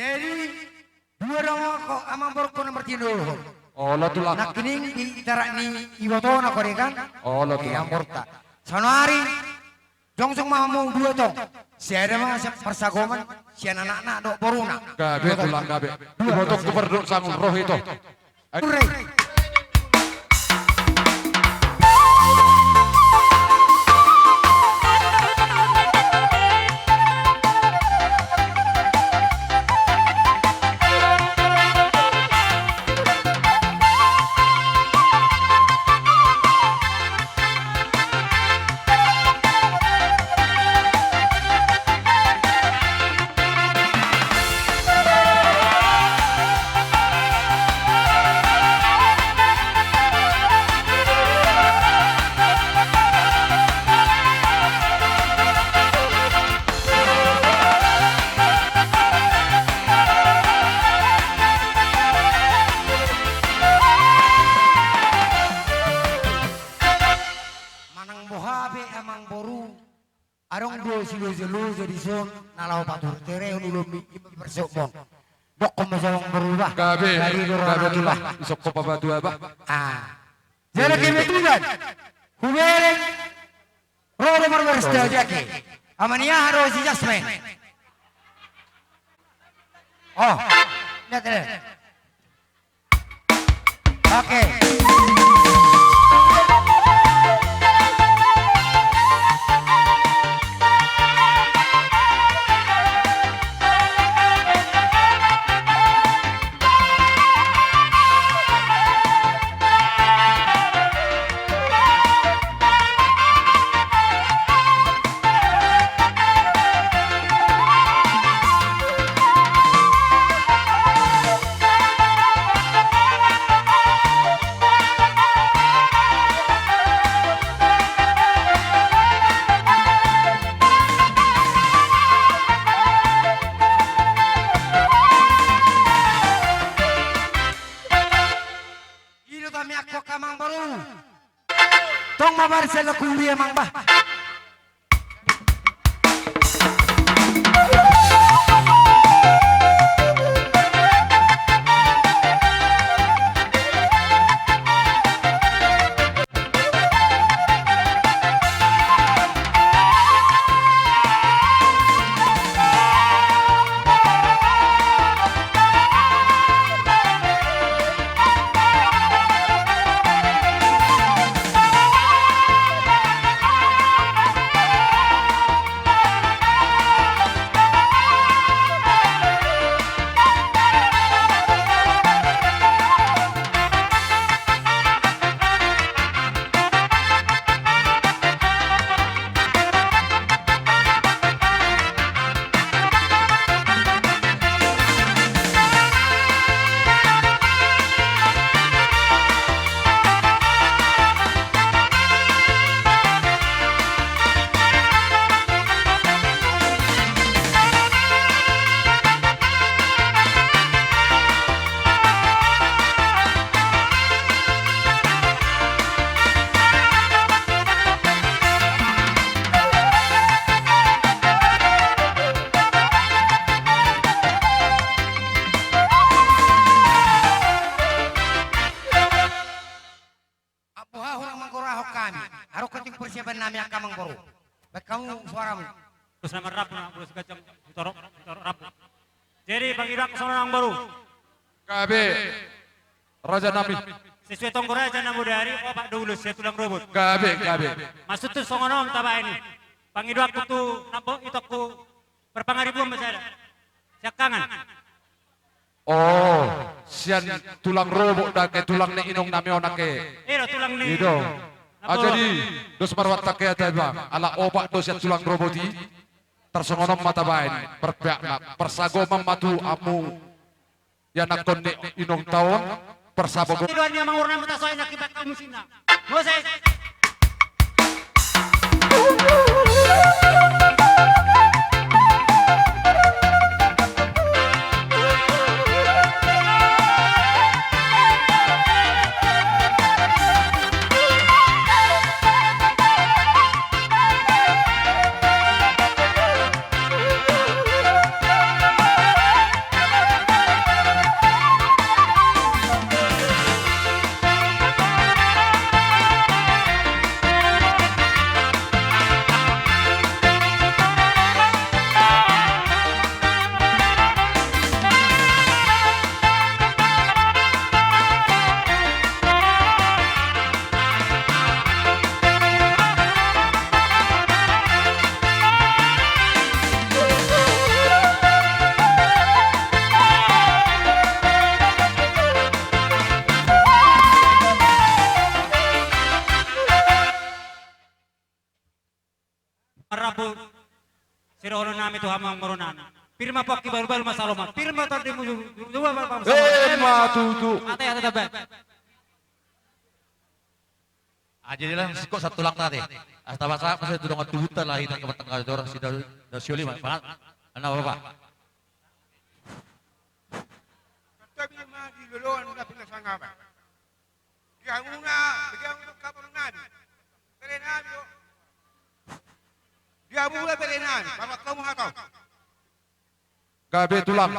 Jadi dua orang kok amang baru kau nomor tiga. Oh, lo tulang. Nak ini di tarak ni iwoto nak kau kan? Oh, lo Yang tulang. porta. Sono hari jongsong mau dua tong. Si ada mah persagoman, si anak-anak dok boruna. Gabe tulang gabe. Ibotok tu berduk sangun roh itu. Hurray. Manang bohabe amang boru. Arong do silu jadi son nalau patur tere ulumi bersokmon. Dok masawang berubah. Gabe, gabe tulang. Isok ko pabatu apa? Jadi kebetulan hubereng rodo marmersta jake. Amania harus jasmen. Oh, lihat deh. Oke. Ilo kami aku kamang baru. Tong mabar sela kundi emang bah. Harus keting persiapan nami akamang baru. Baik kamu suaramu. Terus nama rapu nak boleh sekejap ditorok rapu. Jadi bagi dak seorang baru. Gabe. Raja Nami. Sesuai tonggor aja namu dari Pak dulu saya tulang robot. Gabe, gabe. Maksud tu songonom taba ini. Pangidu aku tu nampo itu aku berpangaribu masada. Siak kangen. Oh, sian tulang robok dan ke tulang ni inong nami onake. Iro tulang ni. Ido. Jadi dos marwat take ata bang. Ala opak dos sian tulang roboti. Tersongonom mata bain. Perpiak persago mamatu amu. Ya nakon ni inong tahun. Persabo. Ido ni amang urna mata soalnya kita kamu sina. Moses. nami tu hamang merunan. Firma pokki baru masaloman. Firma tadi dua baru Matutu. Ate ate tabe. Jadilah sikok satu lang tadi. Asta basa kasi tudong at tubutan lah hitang kamatang kador si Dasyoli man. Pangat, ano ba? Tapi mah di loloan na pinasangaba. Kaya muna, bigyan mo kapal nabi. Perenami yo. Dia mula perenami, para kamu hataw. Gabe tulang.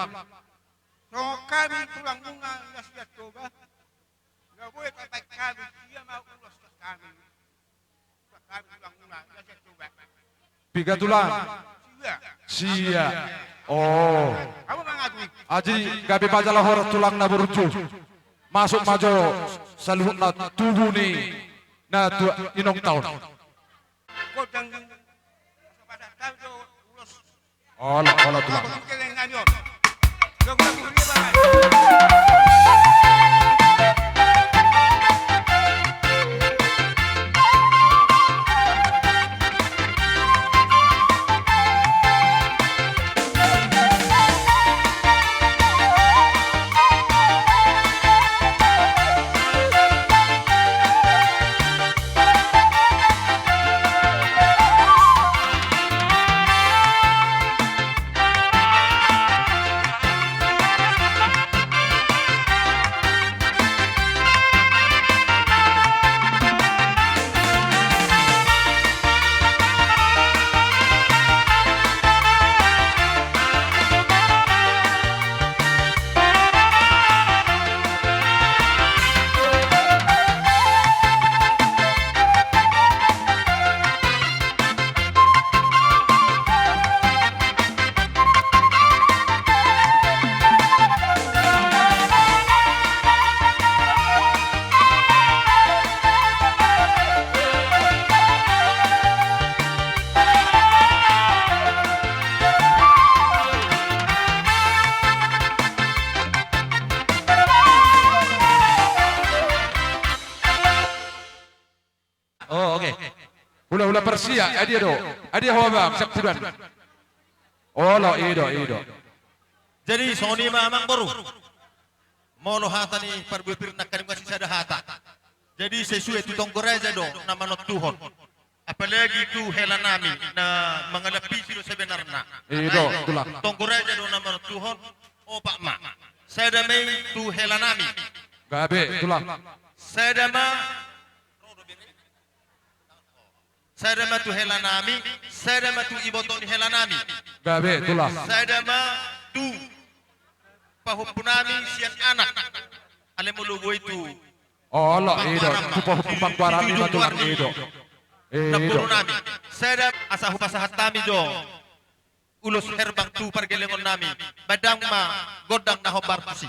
So kami tulang muna yas coba. Nggak boleh kata kami, dia mau ulas kami. Kami tulang muna yas coba. Piga tulang. Sia. Oh. Kamu mengakui. Aji gabe bajalah hor tulang na berucu. Masuk maju saluhut na tubuh ni na inong tahun. Kau jangan pada tahu ulas. Olah tulang. Hula Persia, adia do. Adia hawa sepuluhan. Olah ido. Jadi soni mamang baru. Molo hata ni perbupir nak karim kasih sada hata. Jadi sesuai tu tongkoraja do nama not Tuhan. Apalagi tu helanami na mengalapi silo sebenarnya. Ido, tulang. Tongkoraja do nama not Tuhan. Oh Pak Ma. Saya damai tu helanami. Gabe, tulang. Saya dama tu helanami, saya dama tu iboton helanami. Gabe, tulang. Saya dama tu pahupunami sian anak. Alemulugo itu. Olah ido, kupang barang lima tulang ido. Napuro nami. Saya dama asa hupasahat nami jo. Ulos herbang tu pergelengon nami. Badang ma godang na hobar kusi.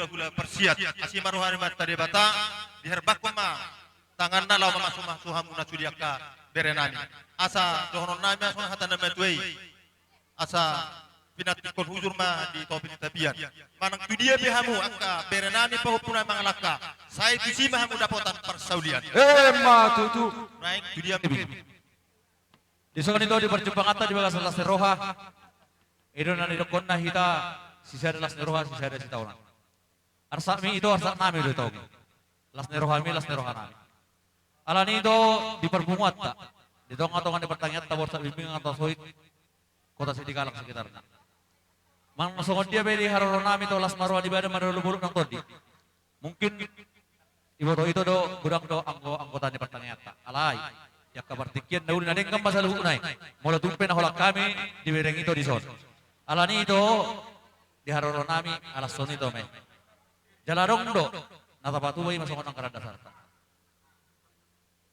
Hula persiat asimaru hari mata debata diherbak ma tangan na law masuma suhamu na cudiaka berenani asa dohonon nami asona hata na metwei asa pinatikon hujur ma di topin tabian manang tudia behamu angka berenani pahupuna mangalaka saya tusima hamu dapotan persaudian Ma tutu naik tudia Di sana itu di perjumpaan di bagas Las Roha. Itu nanti dokon na hita sisa Las Roha sisa ada sita orang. Arsami itu arsak nami itu tahu. Las Roha nami. Alani itu diperbungat tak. Di tonga-tonga di pertanyaan tabor sa bimbingan atau soit kota Sidikalang sekitarnya. Mang songon dia beri haroron nami to las marwa di badan madalo buruk nang todi. Mungkin ibu to itu do gudang do anggota di pertanyaan tak. Alai ya kabar tikian daun nadeng kam pasal hunai. Mula tumpen holak kami di bereng itu di son. Alani itu di haroron nami alas son itu me. Jalarong do natapatu bay masongon ang karada sarta.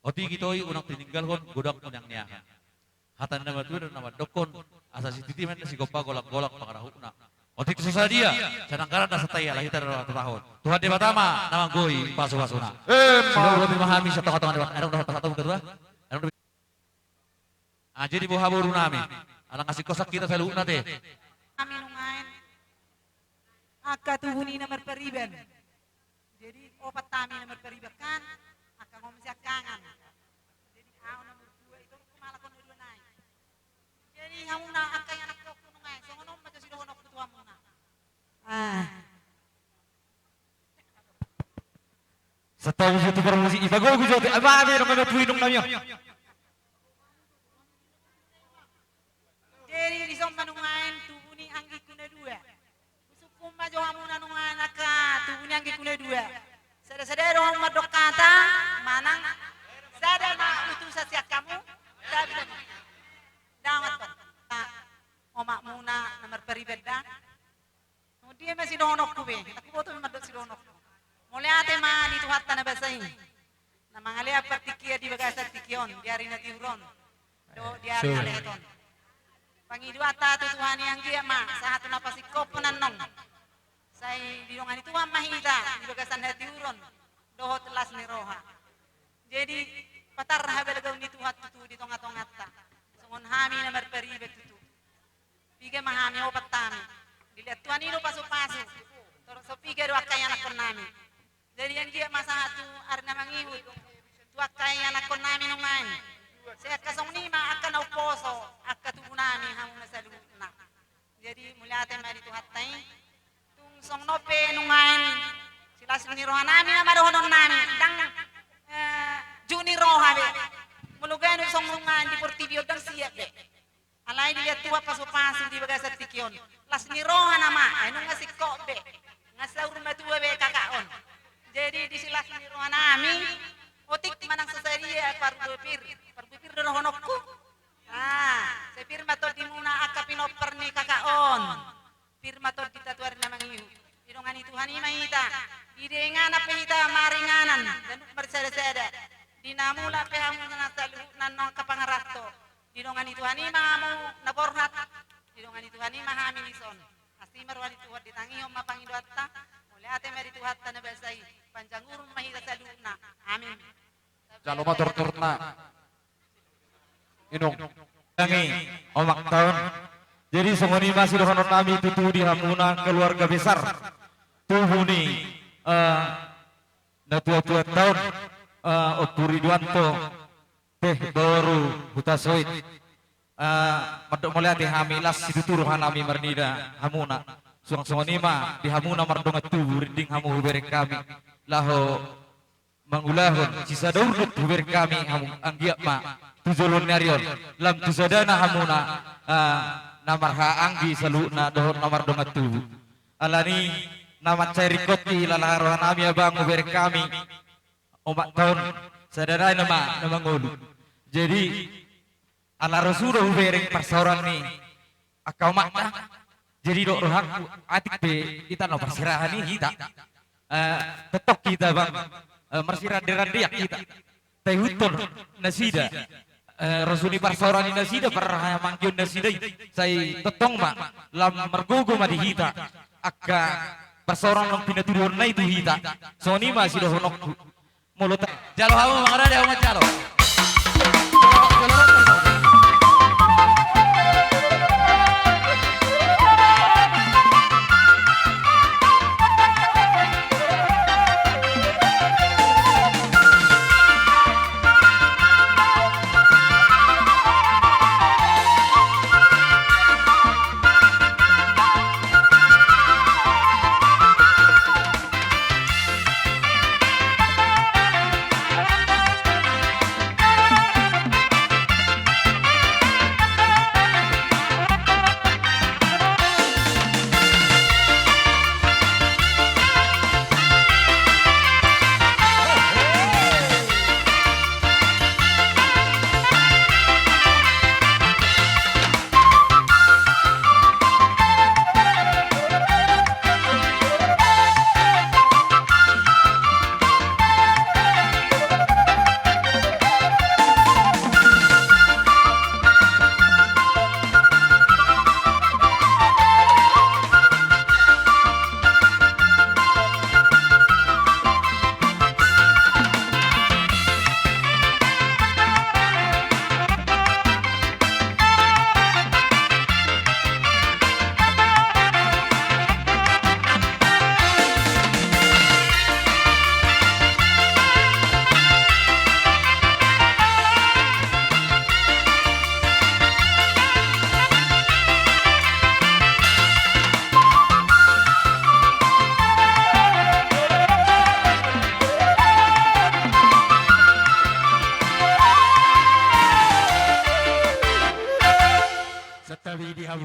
Oti kitoi unang tininggal kon gudang unang niya. Hatan na matuwa na madokon asa si titiman na si gopa golak-golak pangarahuna. Oti susah dia sanang karada sa taya lahita na tahun. Tuhan di batama namang goy pasu-pasuna. Sila lebih memahami sa toka-toka dewa. Anong dapat satu kedua? Jadi buah buru nami. Alang kasih kosak kita sa luuna teh. Kami nungain aka tuhuni na marpariban. Jadi opat kami na marpariban kan aka ngomong kangan. Jadi ako na berdua itu kumalakon dua naik. Jadi kamu na aka yang anak ko nungain. So ngono maca si dohonok tuwa mo na. Setahu situ bermusik ibagol ku jote aba be no tuinong namyo. Jadi di somba nungain tuhuni anggi kuna dua. Usukuma jo kamu na nungain aka tuhuni anggi kuna dua. Sada-sada rohong madok kata manang sada na utusan siak kamu sabi na damat ko omak muna nomor peribad dah dia masih donok ko be aku boto madok si donok mulai ate ma dito hatta na basay na mangalia partikia di bagasat tikion diari na tiuron do diari na leton pangidwata tu Tuhan yang dia ma sa hato na pasikop nanong say dinongan itu mahita di bagasan na tiuron dohot las ni roha jadi patar habel gaw ni tuhat tu di tonga-tonga ta songon hami na marperibet tu pige mahami opat tami dilihat tuan ino pasu-pasu terus so pige do akay anak kon nami jadi yang dia masa hatu arna mangihut tu akay anak kon nami nungan saya kasong nima akan au poso akka tubu nami hamu na saluna jadi mulyate mari tuhat tay tung song nope nungan sila ni roha nami na madohonon nami dang juni roha be mulugano song nungan di portibio dang siap be alai dilihat tua pasu-pasu di bagasat tikion las ni roha nama anu ngasih kok be ngasau rumah tua be kakaon jadi di silas ni roha nami otik manang sesaria pargupir rohonokku sepir mato dimuna akapino perni kakaon pir mato ditatuar namangiu idongan itu hani mahita idengan apa hita maringanan dan berseda-seda dinamula pehamu nasalu nanong kapangarato idongan itu hani mamu naborhat idongan itu hani mahami lison asli marwani tuhat ditangihom mapangidwata mulai ate meri tuhat na basai panjang urun mahita saluna amin Jalo motor turna inong Yangi omak tahun. Jadi songoni masih dohonor nami tutu di hamuna keluarga besar. Tuhuni na tua-tua tahun Oturiduanto teh baru hutasoit madok mulai di hamilas situturu hanami mernida hamuna suang-suang ma di hamuna mardonga tubuh rinding hamu huberek kami laho mangulahon sisa daurut huberek kami hamu anggiak ma tujolon narion lam tusadana hamuna namarha anggi saluna dohon namar donga tubuh alani namat cairikoti lalaharohan ami abang huberek kami omak tahun sadara nama ngulu jadi ala rasul huberek persoran ni akau makna jadi dok rohaku atik be kita no persirahan ni kita tetok kita bang mersirah derandiak kita tehuton nasida rasuli persoran ni nasida perah mangkion nasida saya tetong mak lam mergogo madi kita akka persoran long pinaturon na itu kita soni masih dohonok mulut jalo hamu mengarah umat jalo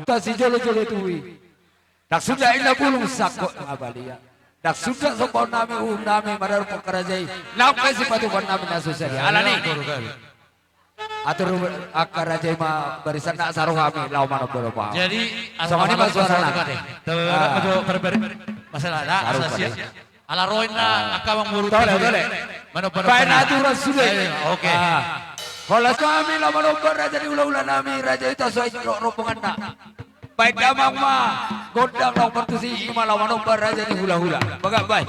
Ta si jolo-jolo tuwi. Dak sudah ina bulung sakot ngabalia. Dak sudah sopon nami nami madar pekerjai. Nak kasi patukan nami nasusari. Alani. Atur akarajai ma barisan nak saruh kami lau mana berapa. Jadi Songoni mas suara nak. masalah dah asasia. Ala roina akawang murut. Tole. Baik aturan sudah. Oke. Kalau kami lau mana raja di ulah-ulah nami raja itu sesuai rombongan nak. Baik damang ma godang lau pertusi ima lau mana raja di hula-hula. Bagai baik.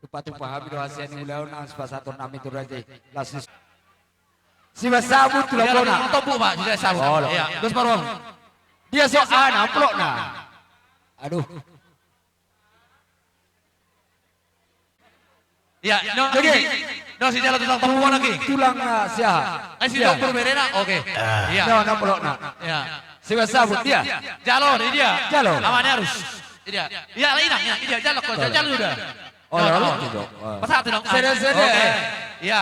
Tupatu pahami doa sian ulau nang sepasator nami turaje. Lasis. Siwa sabut tulakona. Topu Pak, sudah sabut. Oh, Iya, terus baru. Dia so amplok na. Aduh. Ya, no, no, si jalan tulang tahu lagi. Tulang na siya. Ay, si dokter berena, oke. Iya. No, amplok na. Ya. Siwa sabut dia. Jalur, ini dia. Jalur. Amannya harus. Ini dia. Iya, inang, ya, ini dia. Jalur, kok jalur udah. Oh, lalu tidak. Pasal dong. Sede. Iya.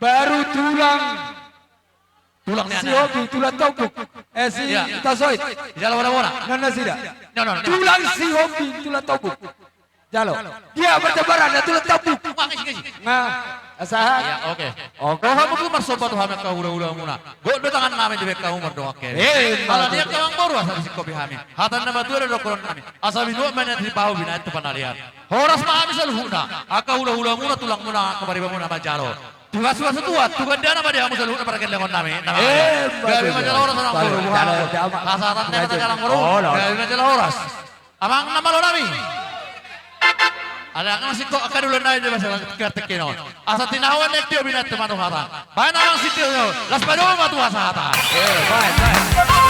Baru tulang. Tulangnya Si Hobi, tulang topuk. Si Tasoid. Jalur mana? Nana sida. No. Tulang si Hobi, tulang topuk. Jalo. Dia bertebaran ada tulang topuk. Nah, asahan. Ya, oke. Oke, kamu tuh marsobat tuh hamek kau udah muna. Gue do tangan namin di kamu berdoa ke. Kalau dia kawang baru asal si kopi hamin. Hatan nama tuh ada dokuran namin. Asal minum mana di bau bina itu panalian. Horas mah misal huna. Aka udah muna tulang muna kembali muna majalo. Tugas tuat, tugas dia nama dia misal huna pada kendangan namin. Gabi majalah horas orang baru. Kasaran dia majalah baru. Gabi majalah horas. Amang nama lo nami. Ada ngasih kok akan dulu naik di masalah kertekin on. Asa tinawan nek dia binat teman hata. Baik namang situ yo. Las padu matu asa hata. Baik.